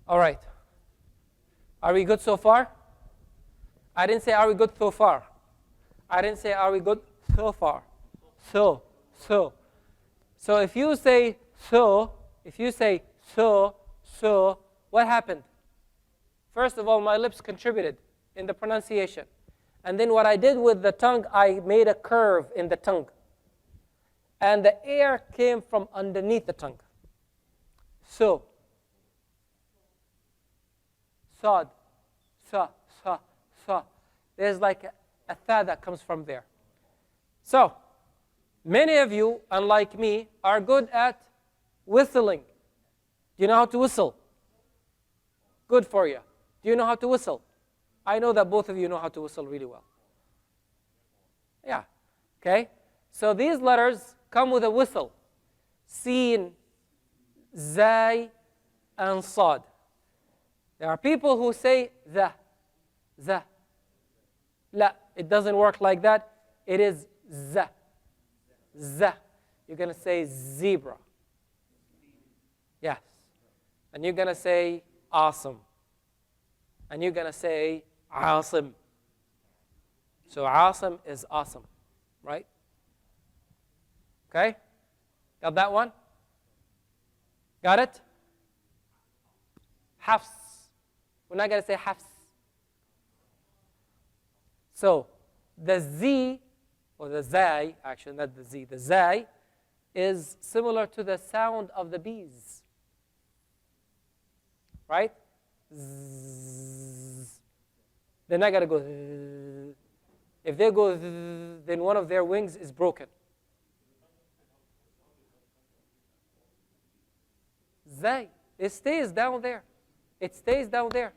All right. Are we good so far? I didn't say are we good so far. I didn't say are we good so far. So. So if you say so, what happened? First of all, my lips contributed in the pronunciation. And then what I did with the tongue, I made a curve in the tongue. And the air came from underneath the tongue. So. Sad, sa. There's like a tha that comes from there. So, many of you, unlike me, are good at whistling. Do you know how to whistle? Good for you. Do you know how to whistle? I know that both of you know how to whistle really well. Yeah, okay? So these letters come with a whistle. Seen, zai, and sad. There are people who say the. La, it doesn't work like that. It is za. You're going to say zebra. Yes. And you're going to say awesome. And you're going to say awesome. So awesome is awesome, right? Okay? Got that one? Got it? Hafs. We're not going to say hafs. So the z, or the zai, actually not the z, the zai is similar to the sound of the bees. Right? Zzz. They're not going to go. If they go th, then one of their wings is broken. Zay. It stays down there. It stays down there.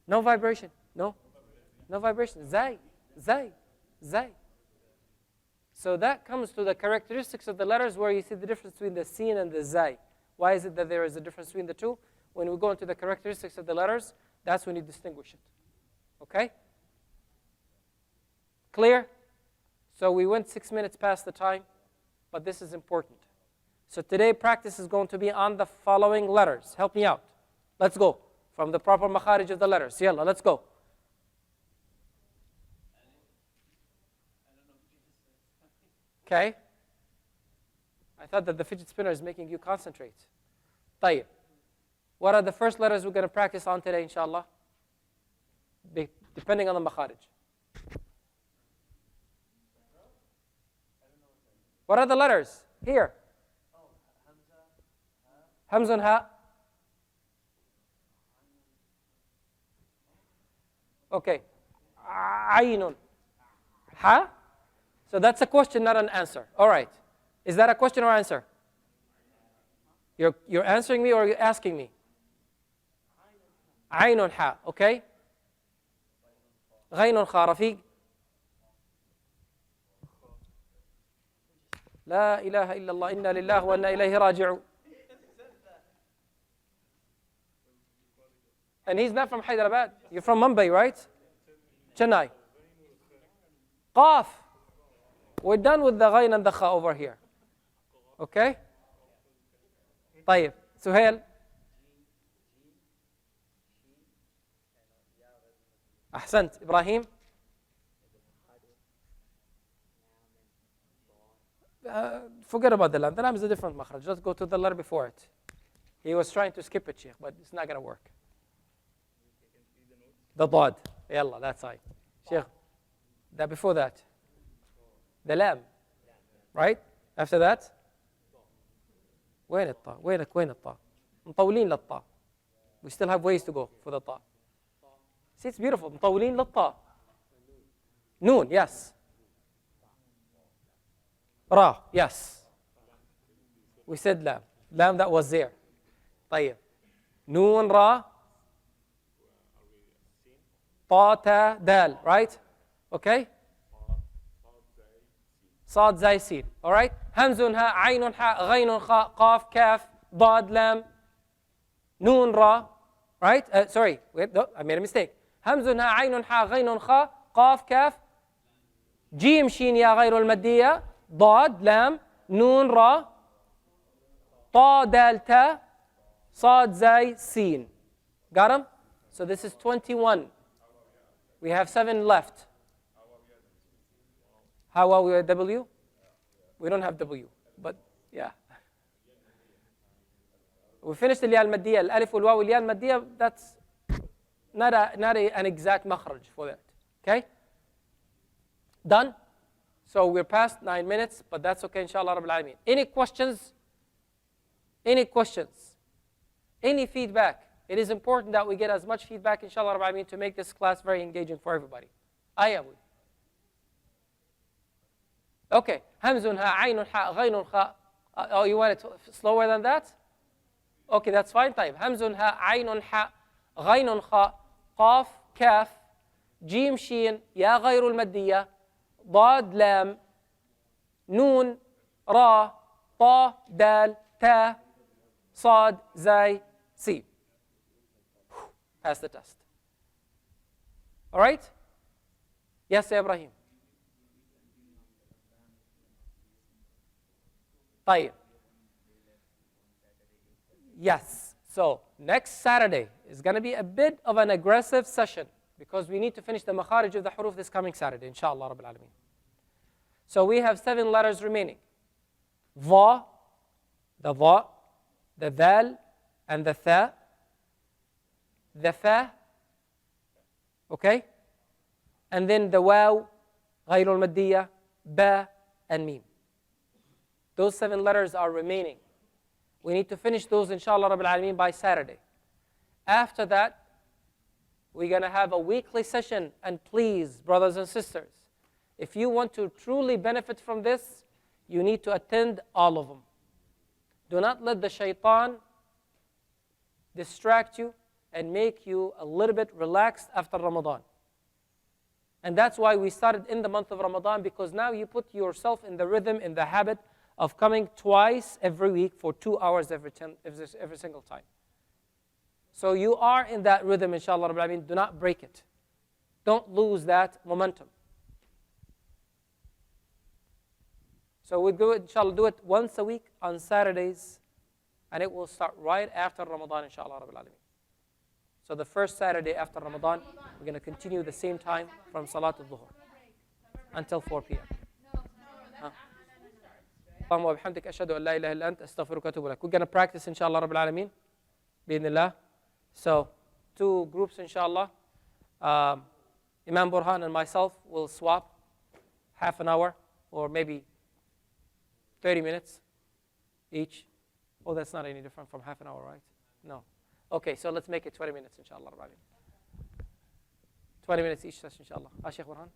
No vibration. No. No vibration. Zay. Zay. Zay. So that comes to the characteristics of the letters where you see the difference between the sin and the zay. Why is it that there is a difference between the two? When we go into the characteristics of the letters, that's when you distinguish it. Okay? Clear? So we went 6 minutes past the time, but this is important. So today practice is going to be on the following letters. Help me out. Let's go. From the proper makharij of the letters. Yalla, let's go. Okay? I thought that the fidget spinner is making you concentrate. طيب. What are the first letters we're going to practice on today, inshallah? Depending on the makharij. What are the letters? Here. Hamzun ha. Okay. Aynun. Ha? So that's a question, not an answer. All right. Is that a question or answer? You're answering me or you're asking me? Aynun ha. Okay. Ghaynun kha. Rafiq. لا إله إلا الله إنا لله وإنا إليه راجعون. And he's not from Hyderabad. You're from Mumbai, right? Chennai. Qaf. We're done with the ghayn and the kha over here. Okay? طيب. Suhail. أحسنت. Ibrahim. Forget about the lam. The lam is a different makhraj. Let's go to the letter before it. He was trying to skip it, Sheikh, but it's not going to work. The dad. Yalla, that's right. Sheikh, that before that. The lam. Right? After that? وين الطاء؟ وين الطاء؟ مطولين للطاء. We still have ways to go for the ta. See, it's beautiful. مطولين للطاء. Noon, yes. Ra, yes. We said lam. Lam that was there. طيب. Noon, ra. Ta, ta, dal, right? Okay? صاد زي سين. All right? همز ها عين حاء غين خاء قاف كاف ضاد لام نون را. Right? Sorry. Wait, no, I made a mistake. همز ها عين حاء غين خاء قاف كاف جيم شين يا غير المادية ضاد لام نون را طا دال تا صاد زي سين. Got them? So this is 21. We have 7 left. How are we at W? We don't have W, but yeah. We finished the الياء المادية, الألف والواو الياء المادية. That's not an exact makhraj for that. Okay? Done? So we're past 9 minutes, but that's okay, inshallah rabbil alameen. Any questions? Any questions? Any feedback? It is important that we get as much feedback, inshallah rabbil alameen, to make this class very engaging for everybody. Ayawi. Okay. Hamzun ha, aynun ha, ghaynun ha. Oh, you want it slower than that? Okay, that's fine. طيب. Hamzun ha, aynun ha, ghaynun ha, qaf, kaf, jim shin, ya ghayrul maddiya, ضاد لام نون را طا دال تا صاد زاي سين. Pass the test. All right? Yes, Ibrahim. طيب. Yes. So next Saturday is going to be a bit of an aggressive session because we need to finish the makharij of the huruf this coming Saturday, inshallah rabbil alameen. So we have 7 letters remaining. Va, the va, the dal, and the tha, the fa, okay? And then the waw, ghayrul maddiya, ba, and mim. Those 7 letters are remaining. We need to finish those, inshallah rabbil alameen, by Saturday. After that, we're going to have a weekly session, and please, brothers and sisters, If you want to truly benefit from this, you need to attend all of them. Do not let the shaitan distract you and make you a little bit relaxed after Ramadan. And that's why we started in the month of Ramadan, because now you put yourself in the rhythm, in the habit of coming twice every week for 2 hours every single time. So you are in that rhythm, inshallah Rabbil Alameen. Do not break it. Don't lose that momentum. So we do it, inshallah, do it once a week on Saturdays, and it will start right after Ramadan, inshallah Rabbil Alameen. So the first Saturday after Ramadan, we're going to continue the same time from Salat al-Dhuhr until 4 p.m. اللهم وبحمدك أشهد أن لا إله إلا أنت أستغفرك وأتوب إليك. We're going to practice, inshallah Rabbil Alameen, بإذن. So 2 groups, inshallah. Imam Burhan and myself will swap half an hour or maybe 30 minutes each. Oh, that's not any different from half an hour, right? No. Okay, so let's make it 20 minutes, inshallah. 20 minutes each session, inshallah. Sheikh Burhan.